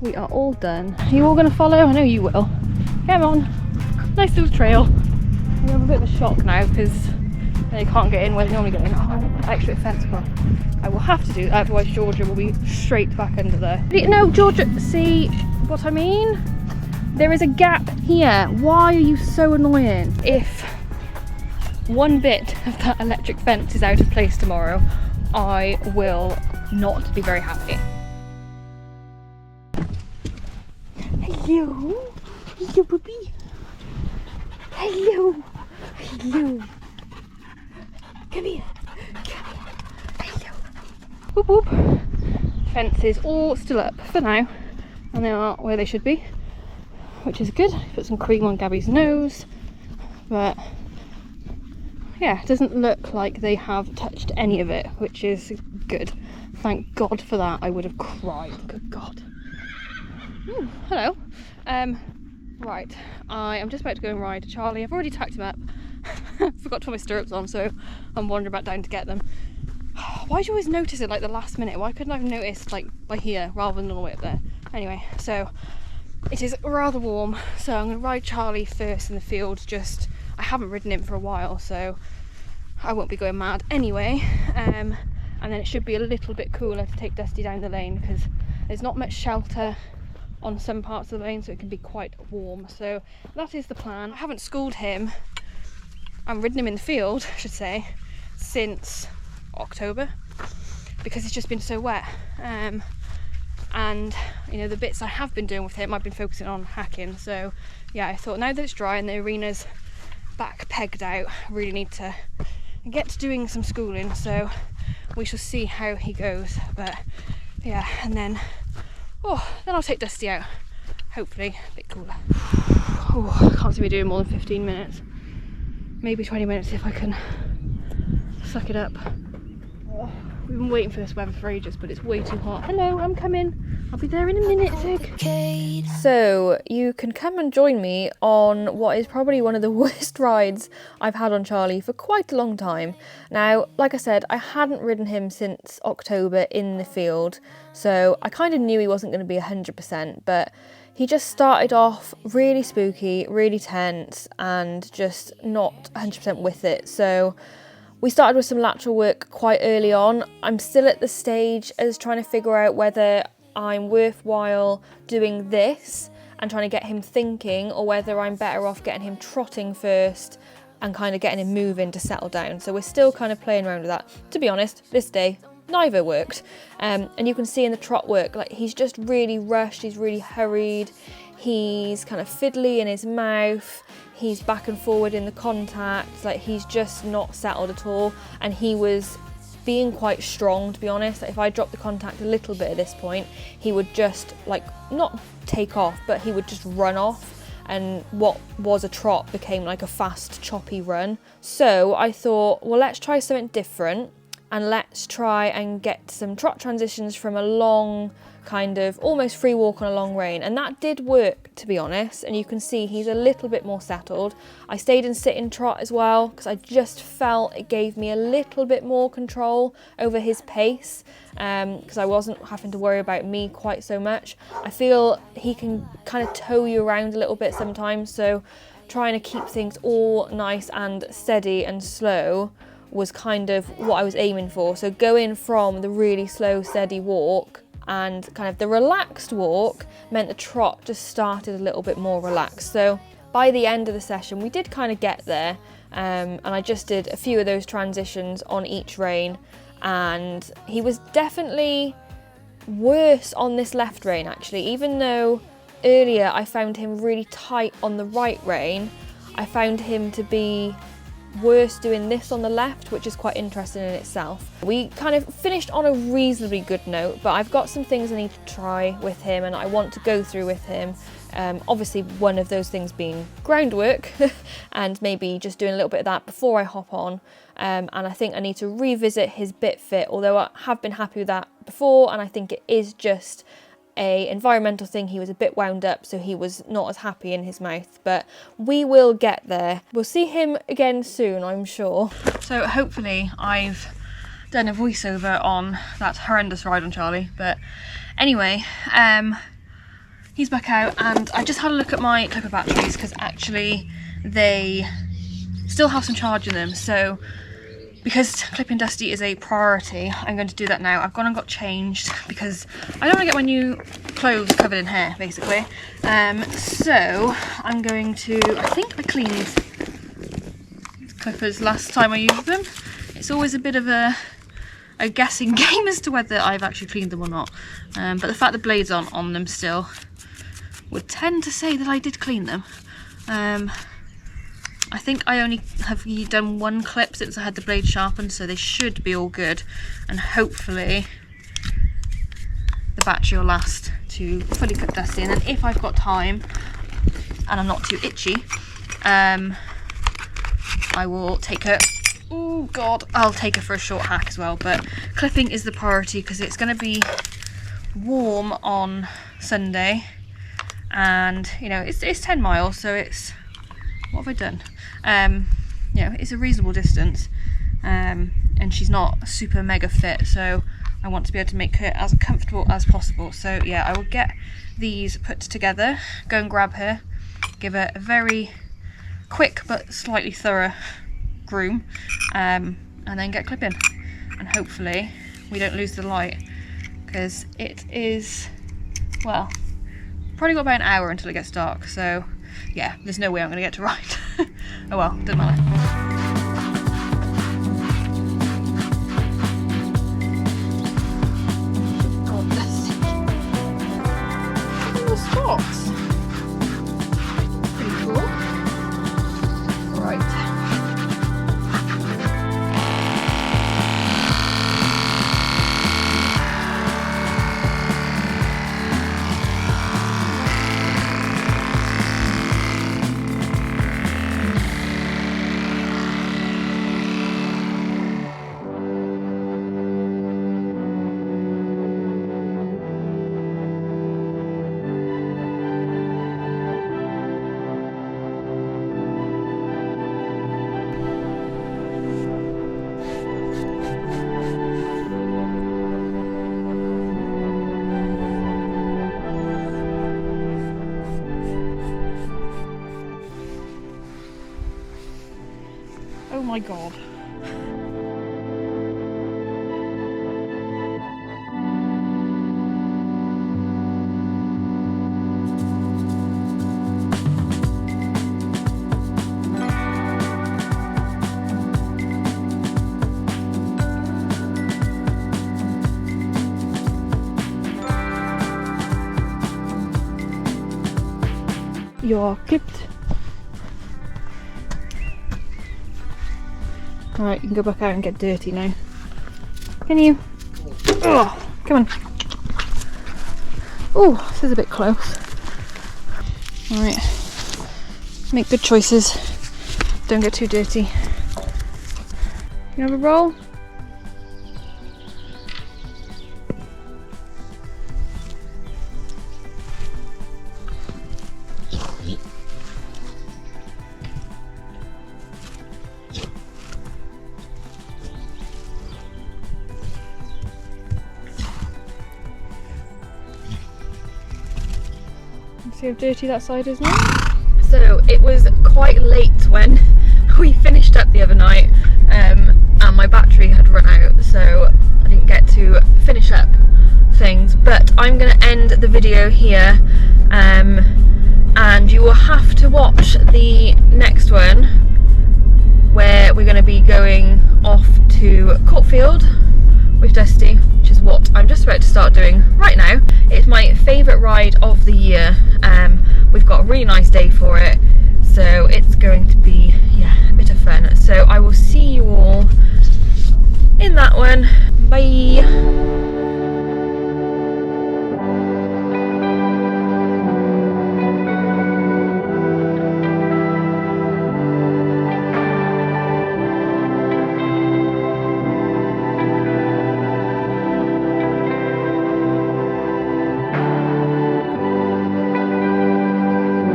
we are all done. Are you all going to follow? I know you will. Come on. Nice little trail. We have a bit of a shock now because they can't get in where they normally get in. Oh, extra fence well. I will have to do that, otherwise Georgia will be straight back under there. No, Georgia, see what I mean? There is a gap here. Why are you so annoying? If one bit of that electric fence is out of place tomorrow, I will not be very happy. Hello, hello, puppy. Hello, hello. Come here, come here. Hello. Whoop whoop. Fences all still up for now, and they are where they should be, which is good. Put some cream on Gabby's nose, but yeah, it doesn't look like they have touched any of it, which is good. Thank God for that. I would have cried. Good God. Ooh, hello. Right, I am just about to go and ride Charlie. I've already tacked him up. Forgot to put my stirrups on, so I'm wandering back down to get them. Why do you always notice it like the last minute? Why couldn't I have noticed like by here rather than all the way up there? Anyway, so it is rather warm, so I'm going to ride Charlie first in the field. I haven't ridden him for a while, so I won't be going mad anyway. And then it should be a little bit cooler to take Dusty down the lane because there's not much shelter on some parts of the lane, so it can be quite warm. So that is the plan. I haven't schooled him and ridden him in the field, I should say, since October because it's just been so wet. And you know, the bits I have been doing with him, I've been focusing on hacking. So yeah, I thought now that it's dry and the arena's back pegged out, I really need to get to doing some schooling. So we shall see how he goes. But yeah, and then I'll take Dusty out, hopefully a bit cooler. I can't see me doing more than 15 minutes, maybe 20 minutes if I can suck it up. We've been waiting for this weather for ages, but it's way too hot. Hello, I'm coming. I'll be there in a minute, Zig. So you can come and join me on what is probably one of the worst rides I've had on Charlie for quite a long time. Now, like I said, I hadn't ridden him since October in the field, so I kind of knew he wasn't going to be 100%, but he just started off really spooky, really tense, and just not 100% with it. So we started with some lateral work quite early on. I'm still at the stage as trying to figure out whether I'm worthwhile doing this and trying to get him thinking, or whether I'm better off getting him trotting first and kind of getting him moving to settle down. So we're still kind of playing around with that. To be honest, this day, neither worked. And you can see in the trot work, like he's just really rushed, he's really hurried, he's kind of fiddly in his mouth, he's back and forward in the contact, like he's just not settled at all. And he was being quite strong, to be honest. Like if I dropped the contact a little bit at this point, he would just like not take off, but he would just run off, and what was a trot became like a fast choppy run. So I thought, well, let's try something different and let's try and get some trot transitions from a long kind of almost free walk on a long rein, and that did work, to be honest. And you can see he's a little bit more settled. I stayed in sit-in trot as well because I just felt it gave me a little bit more control over his pace, because I wasn't having to worry about me quite so much. I feel he can kind of tow you around a little bit sometimes, so trying to keep things all nice and steady and slow was kind of what I was aiming for. So going from the really slow steady walk and kind of the relaxed walk meant the trot just started a little bit more relaxed. So by the end of the session we did kind of get there, and I just did a few of those transitions on each rein, and he was definitely worse on this left rein actually. Even though earlier I found him really tight on the right rein, I found him to be worse doing this on the left, which is quite interesting in itself. We kind of finished on a reasonably good note, but I've got some things I need to try with him and I want to go through with him. Obviously one of those things being groundwork and maybe just doing a little bit of that before I hop on. And I think I need to revisit his bit fit, although I have been happy with that before, and I think it is just a environmental thing. He was a bit wound up, so he was not as happy in his mouth, but we will get there. We'll see him again soon, I'm sure. So hopefully I've done a voiceover on that horrendous ride on Charlie, but anyway, he's back out, and I just had a look at my clipper batteries because actually they still have some charge in them. So because clipping Dusty is a priority, I'm going to do that now. I've gone and got changed because I don't want to get my new clothes covered in hair, basically. So I'm going to, I think I cleaned these clippers last time I used them. It's always a bit of a guessing game as to whether I've actually cleaned them or not. But the fact the blades aren't on them still would tend to say that I did clean them. I think I only have done one clip since I had the blade sharpened, so they should be all good, and hopefully the battery will last to fully cut Dusty. And then if I've got time and I'm not too itchy, I will take her, oh god, I'll take her for a short hack as well. But clipping is the priority because it's going to be warm on Sunday, and you know it's 10 miles, so it's, what have I done? You know, it's a reasonable distance, and she's not super mega fit, so I want to be able to make her as comfortable as possible. So yeah, I will get these put together, go and grab her, give her a very quick but slightly thorough groom, and then get clipping. And hopefully we don't lose the light, because it is, well, probably got about an hour until it gets dark, so yeah, there's no way I'm going to get to ride. Oh well, doesn't matter. God, that's the spots. Pretty cool. Right. Oh my god. You're clipped. Alright, you can go back out and get dirty now. Can you? Oh, come on. Oh, this is a bit close. Alright. Make good choices. Don't get too dirty. You have a roll? See how dirty that side is now? So it was quite late when we finished up the other night, and my battery had run out, so I didn't get to finish up things. But I'm going to end the video here, and you will have to watch the next one where we're going to be going off to Courtfield with Dusty, which is what I'm just about to start doing right now. It's my favourite ride of the year. We've got a really nice day for it, so it's going to be, yeah, a bit of fun. So I will see you all in that one. Bye.